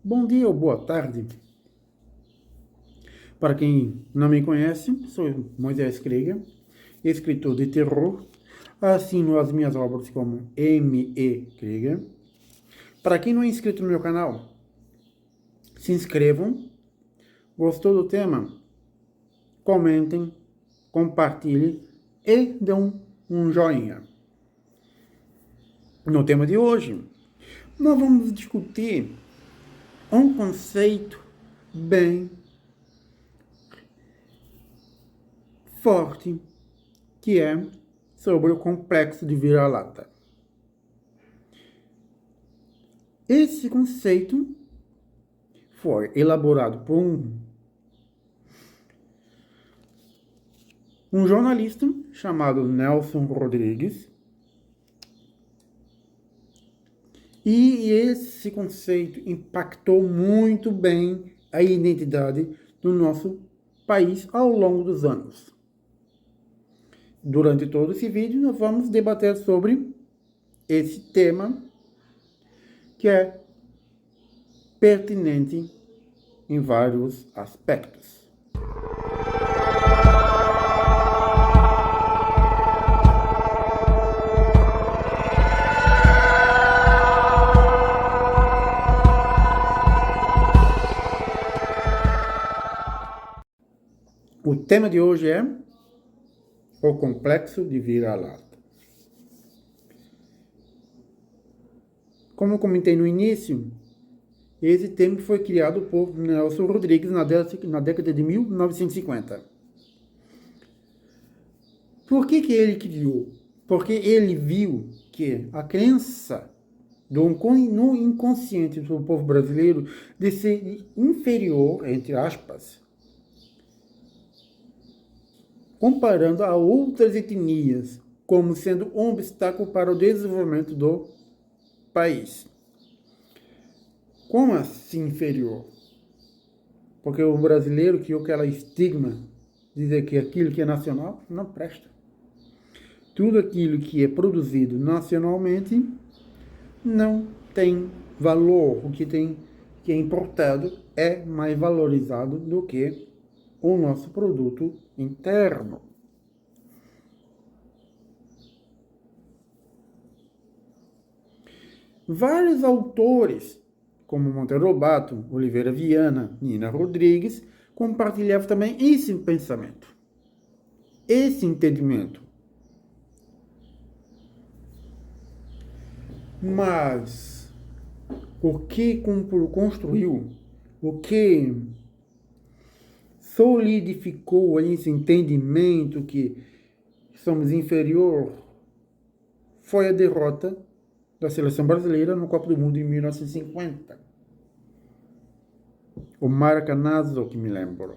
Bom dia ou boa tarde. Para quem não me conhece, sou Moisés Krieger, escritor de terror. Assino as minhas obras como M.E. Krieger. Para quem não é inscrito no meu canal, se inscrevam. Gostou do tema? Comentem, compartilhem e dêem um joinha. No tema de hoje, nós vamos discutir um conceito bem forte, que é sobre o complexo de vira-lata. Esse conceito foi elaborado por um jornalista chamado Nelson Rodrigues, e esse conceito impactou muito bem a identidade do nosso país ao longo dos anos. Durante todo esse vídeo, nós vamos debater sobre esse tema que é pertinente em vários aspectos. O tema de hoje é o complexo de vira-lata. Como eu comentei no início, esse termo foi criado por Nelson Rodrigues na década de 1950. Por que ele criou? Porque ele viu que a crença no inconsciente do povo brasileiro de ser inferior, entre aspas, comparando a outras etnias, como sendo um obstáculo para o desenvolvimento do país. Como assim inferior? Porque o brasileiro criou aquela estigma, dizer que aquilo que é nacional não presta. Tudo aquilo que é produzido nacionalmente não tem valor. O que é importado é mais valorizado do que o nosso produto interno. Vários autores, como Monteiro Lobato, Oliveira Viana, Nina Rodrigues, compartilhavam também esse pensamento, esse entendimento. Mas o que construiu, o que solidificou esse entendimento que somos inferior foi a derrota da seleção brasileira no Copa do Mundo em 1950. O Maracanazo, que me lembro.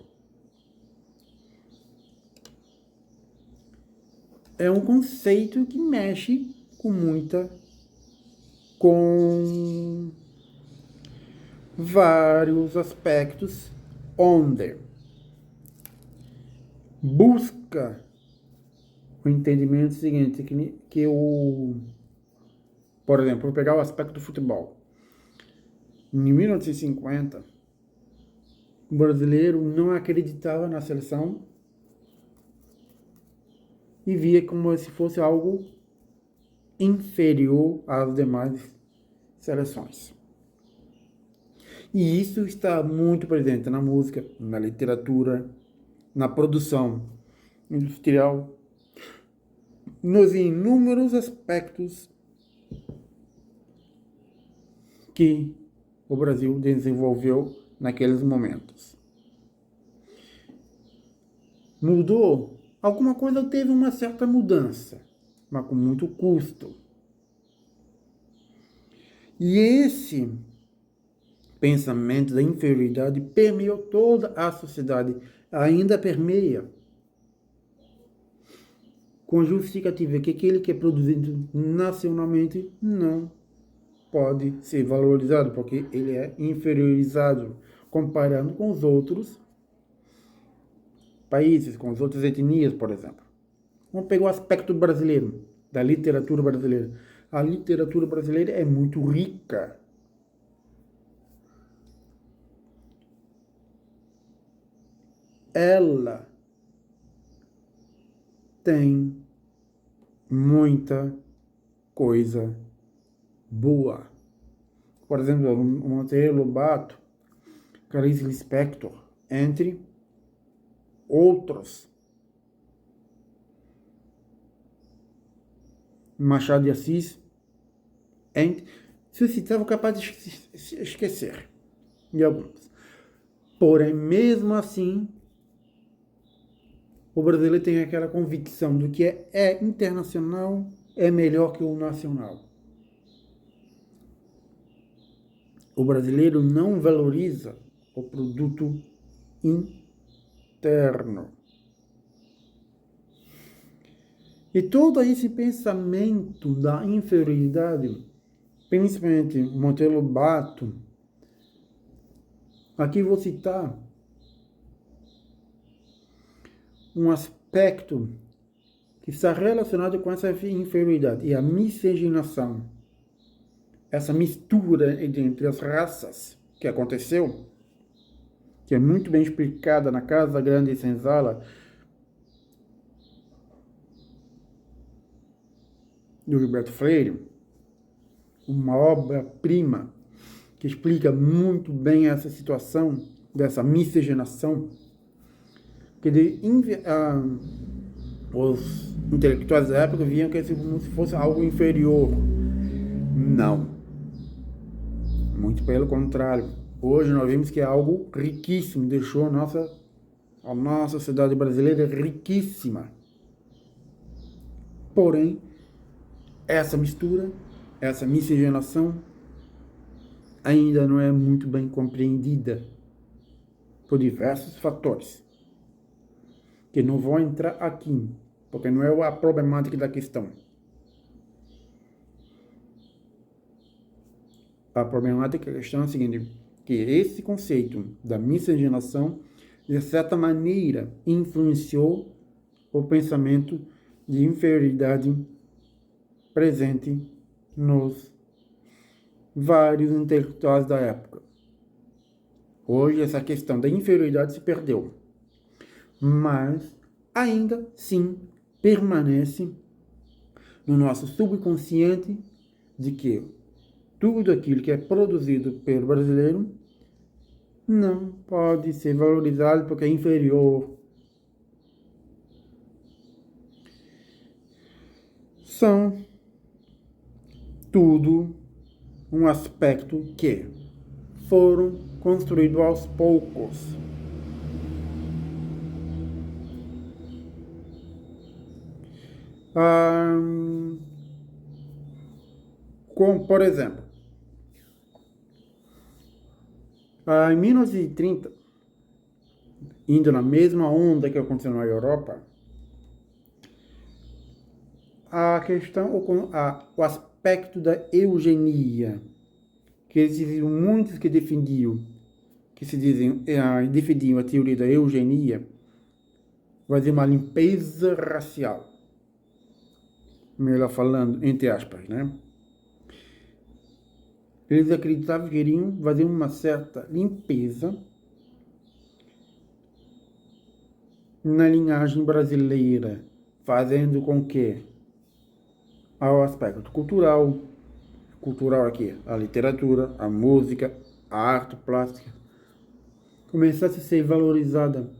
É um conceito que mexe com vários aspectos, onde busca o entendimento seguinte, por exemplo, vou pegar o aspecto do futebol. Em 1950, o brasileiro não acreditava na seleção e via como se fosse algo inferior às demais seleções. E isso está muito presente na música, na literatura, na produção industrial, nos inúmeros aspectos que o Brasil desenvolveu naqueles momentos. Mudou? Alguma coisa teve uma certa mudança, mas com muito custo. E esse pensamento da inferioridade permeou toda a sociedade, ainda permeia, com justificativa que aquele que é produzido nacionalmente não pode ser valorizado, porque ele é inferiorizado comparando com os outros países, com as outras etnias, por exemplo. Vamos pegar o aspecto brasileiro, da literatura brasileira. A literatura brasileira é muito rica. ela tem muita coisa boa. Por exemplo, o Monteiro Lobato, Clarice Lispector, entre outros. Machado de Assis, se eu citar, vou capaz de esquecer de alguns. Porém, mesmo assim, o brasileiro tem aquela convicção do que é internacional é melhor que o nacional. O brasileiro não valoriza o produto interno. E todo esse pensamento da inferioridade, principalmente Monteiro Lobato, aqui vou citar um aspecto que está relacionado com essa inferioridade, e a miscigenação. Essa mistura entre as raças que aconteceu, que é muito bem explicada na Casa Grande e Senzala, do Gilberto Freire, uma obra-prima que explica muito bem essa situação dessa miscigenação, que os intelectuais da época viam que como se fosse algo inferior. Não. Muito pelo contrário. Hoje nós vemos que é algo riquíssimo, deixou a nossa sociedade brasileira riquíssima. Porém, essa mistura, essa miscigenação, ainda não é muito bem compreendida por diversos fatores, que não vou entrar aqui, porque não é a problemática da questão. A problemática da questão é a seguinte, que esse conceito da miscigenação, de certa maneira, influenciou o pensamento de inferioridade presente nos vários intelectuais da época. Hoje essa questão da inferioridade se perdeu, mas ainda sim permanece no nosso subconsciente de que tudo aquilo que é produzido pelo brasileiro não pode ser valorizado porque é inferior. São tudo um aspecto que foram construídos aos poucos. Como, por exemplo, em 1930, indo na mesma onda que aconteceu na Europa, a questão, o aspecto da eugenia, que existiam muitos que defendiam a teoria da eugenia, fazer uma limpeza racial, melhor falando, entre aspas, né? Eles acreditavam que iriam fazer uma certa limpeza na linhagem brasileira, fazendo com que ao aspecto cultural aqui, a literatura, a música, a arte plástica, começasse a ser valorizada.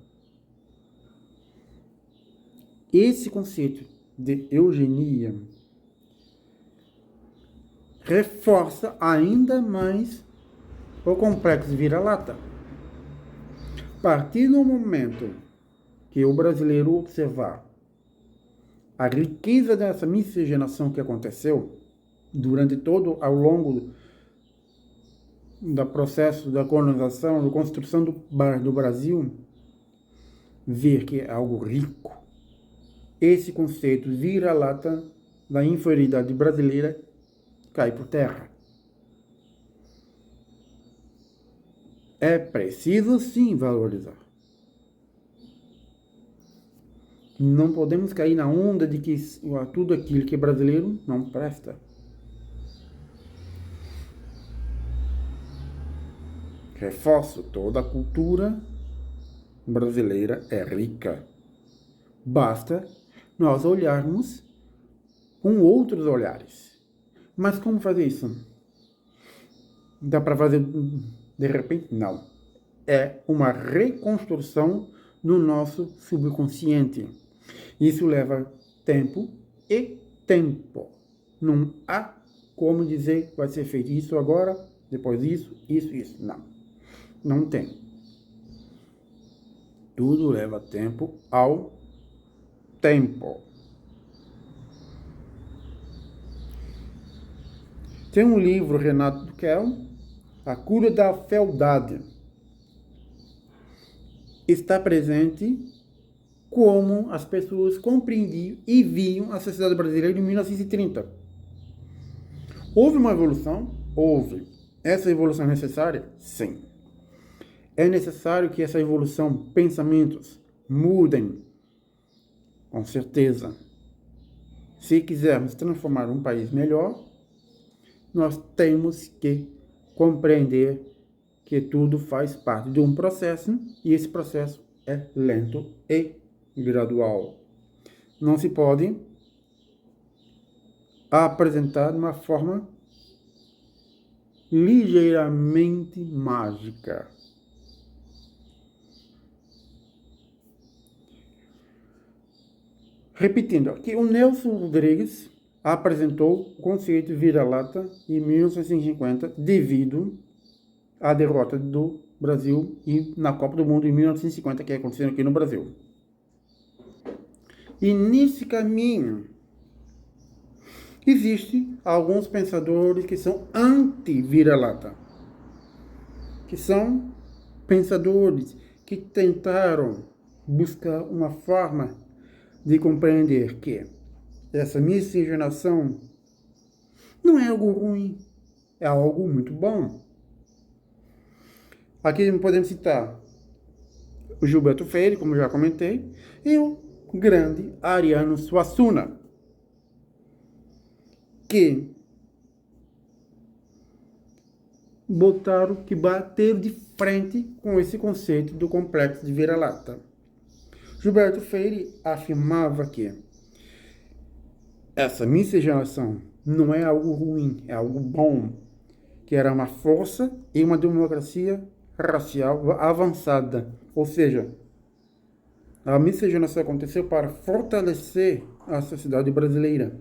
Esse conceito de eugenia reforça ainda mais o complexo vira-lata. A partir do momento que o brasileiro observar a riqueza dessa miscigenação que aconteceu durante todo ao longo do processo da colonização, da construção do Brasil, ver que é algo rico, esse conceito vira-lata da inferioridade brasileira cai por terra. É preciso sim valorizar. Não podemos cair na onda de que tudo aquilo que é brasileiro não presta. Reforço, toda a cultura brasileira é rica. Basta nós olharmos com outros olhares. Mas como fazer isso? Dá para fazer de repente? Não. É uma reconstrução no nosso subconsciente. Isso leva tempo e tempo. Não há como dizer que vai ser feito isso agora, depois isso. Não. Não tem. Tudo leva tempo ao tempo. Tem um livro, Renato Duquel, A Cura da Fealdade. Está presente como as pessoas compreendiam e viam a sociedade brasileira em 1930. Houve uma evolução? Houve. Essa evolução é necessária? Sim. É necessário que essa evolução, pensamentos, mudem. Com certeza. Se quisermos transformar um país melhor, nós temos que compreender que tudo faz parte de um processo e esse processo é lento e gradual. Não se pode apresentar de uma forma ligeiramente mágica. Repetindo, aqui o Nelson Rodrigues apresentou o conceito de vira-lata em 1950 devido à derrota do Brasil na Copa do Mundo em 1950, que aconteceu aqui no Brasil. E nesse caminho existem alguns pensadores que são anti-vira-lata, que são pensadores que tentaram buscar uma forma de compreender que essa miscigenação não é algo ruim, é algo muito bom. Aqui podemos citar o Gilberto Freire, como já comentei, e o grande Ariano Suassuna, que bateram de frente com esse conceito do complexo de vira-lata. Gilberto Freire afirmava que essa miscigenação não é algo ruim, é algo bom, que era uma força e uma democracia racial avançada. Ou seja, a miscigenação aconteceu para fortalecer a sociedade brasileira.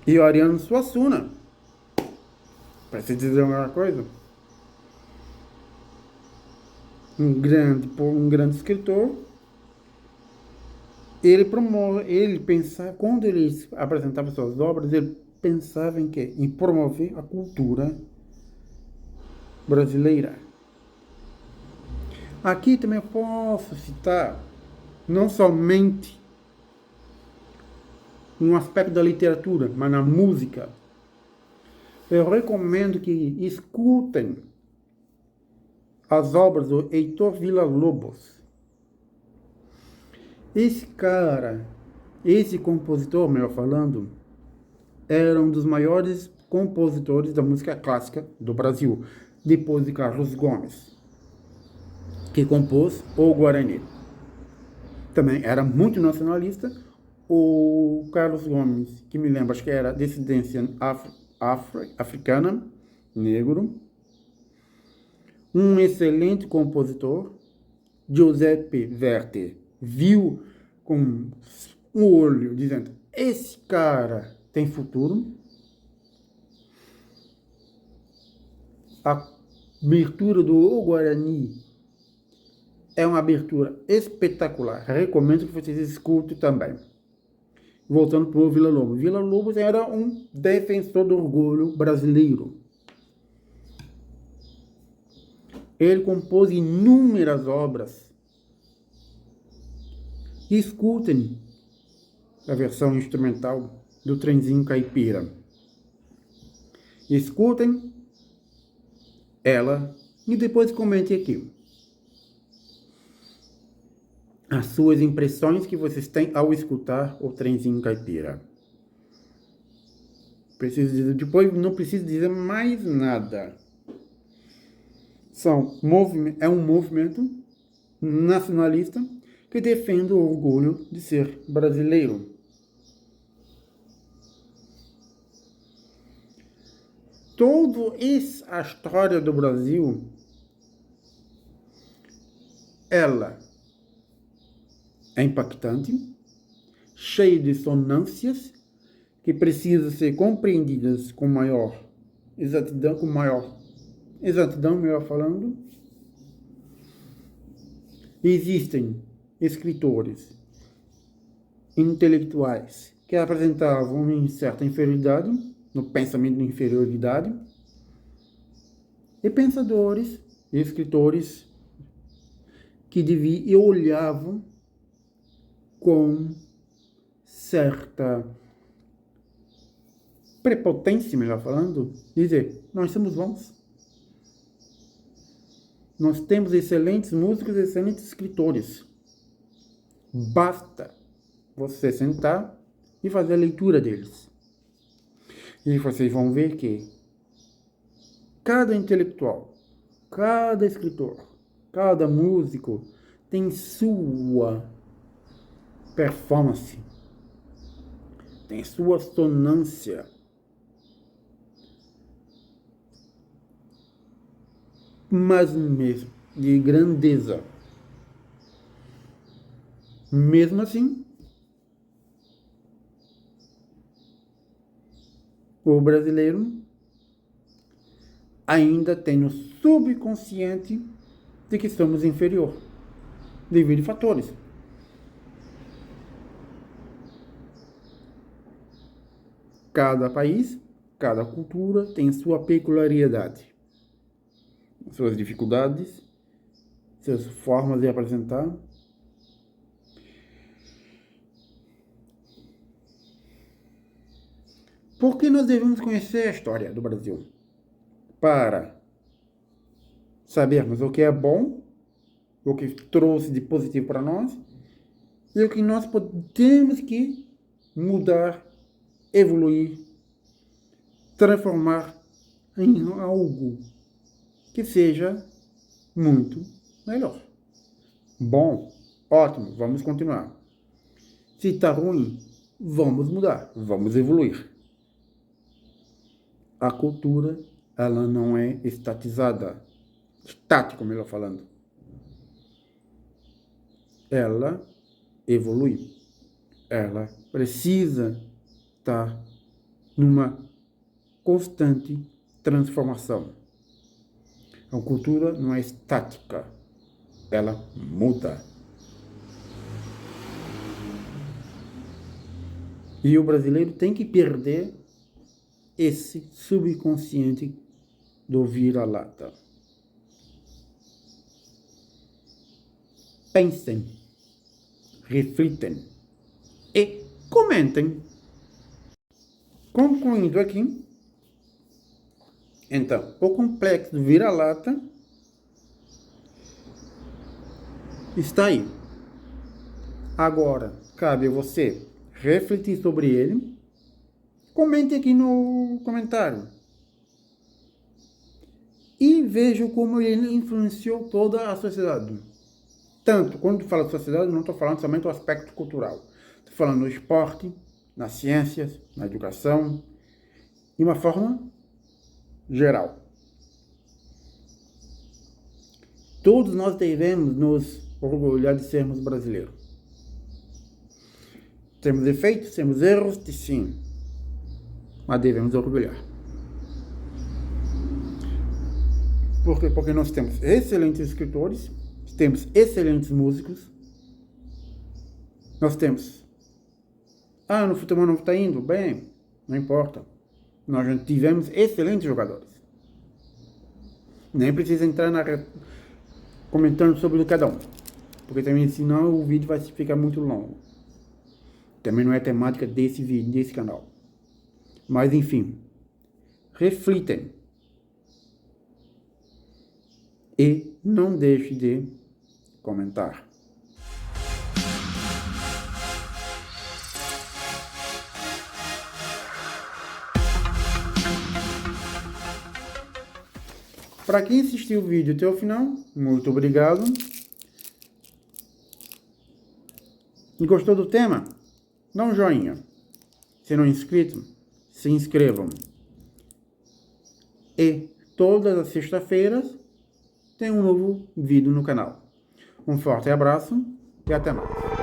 E o Ariano Suassuna, para se dizer uma coisa, um grande escritor, quando ele apresentava suas obras, ele pensava em promover a cultura brasileira. Aqui também eu posso citar não somente um aspecto da literatura, mas na música. Eu recomendo que escutem as obras do Heitor Villa-Lobos. Esse compositor, melhor falando, era um dos maiores compositores da música clássica do Brasil, depois de Carlos Gomes, que compôs o Guarani. Também era muito nacionalista. O Carlos Gomes, que me lembro, acho que era descendência africana, negro, um excelente compositor. Giuseppe Verdi viu com um olho, dizendo, esse cara tem futuro. A abertura do O Guarani é uma abertura espetacular. Recomendo que vocês escutem também. Voltando para o Villa-Lobos. Villa-Lobos era um defensor do orgulho brasileiro. Ele compôs inúmeras obras. Escutem a versão instrumental do Trenzinho Caipira. Escutem ela e depois comentem aqui as suas impressões que vocês têm ao escutar o Trenzinho Caipira. Depois não preciso dizer mais nada. É um movimento nacionalista que defende o orgulho de ser brasileiro. Toda a história do Brasil, ela é impactante, cheia de sonâncias que precisam ser compreendidas com maior exatidão, melhor falando. Existem escritores intelectuais que apresentavam uma certa inferioridade, no pensamento de inferioridade, e pensadores e escritores que olhavam com certa prepotência, melhor falando, dizer, nós somos bons. Nós temos excelentes músicos, excelentes escritores. Basta você sentar e fazer a leitura deles. E vocês vão ver que cada intelectual, cada escritor, cada músico tem sua performance, tem sua sonância. Mas mesmo de grandeza. Mesmo assim, o brasileiro ainda tem no subconsciente de que somos inferior, devido a fatores. Cada país, cada cultura tem sua peculiaridade, suas dificuldades, suas formas de apresentar. Por que nós devemos conhecer a história do Brasil? Para sabermos o que é bom, o que trouxe de positivo para nós, e o que nós podemos que mudar, evoluir, transformar em algo que seja muito melhor. Bom, ótimo, vamos continuar. Se está ruim, vamos mudar, vamos evoluir. A cultura, ela não é estática, melhor falando. Ela evolui. Ela precisa estar numa constante transformação. A cultura não é estática, ela muda. E o brasileiro tem que perder esse subconsciente do vira-lata. Pensem, reflitem e comentem. Concluindo aqui, então, o complexo do vira-lata está aí. Agora, cabe a você refletir sobre ele. Comente aqui no comentário. E veja como ele influenciou toda a sociedade. Tanto, quando falo de sociedade, não estou falando somente do aspecto cultural. Estou falando no esporte, nas ciências, na educação, de uma forma geral. Todos nós devemos nos orgulhar de sermos brasileiros. Temos defeitos, temos erros, sim. Mas devemos orgulhar. Por quê? Porque nós temos excelentes escritores, temos excelentes músicos, nós temos... no futebol não está indo? Bem, não importa. Nós já tivemos excelentes jogadores. Nem precisa entrar comentando sobre cada um, porque também senão o vídeo vai ficar muito longo. Também não é temática desse vídeo, desse canal. Mas enfim, reflitem e não deixe de comentar. Para quem assistiu o vídeo até o final, muito obrigado. E gostou do tema? Dá um joinha. Se não é inscrito, se inscrevam. E todas as sextas-feiras tem um novo vídeo no canal. Um forte abraço e até mais.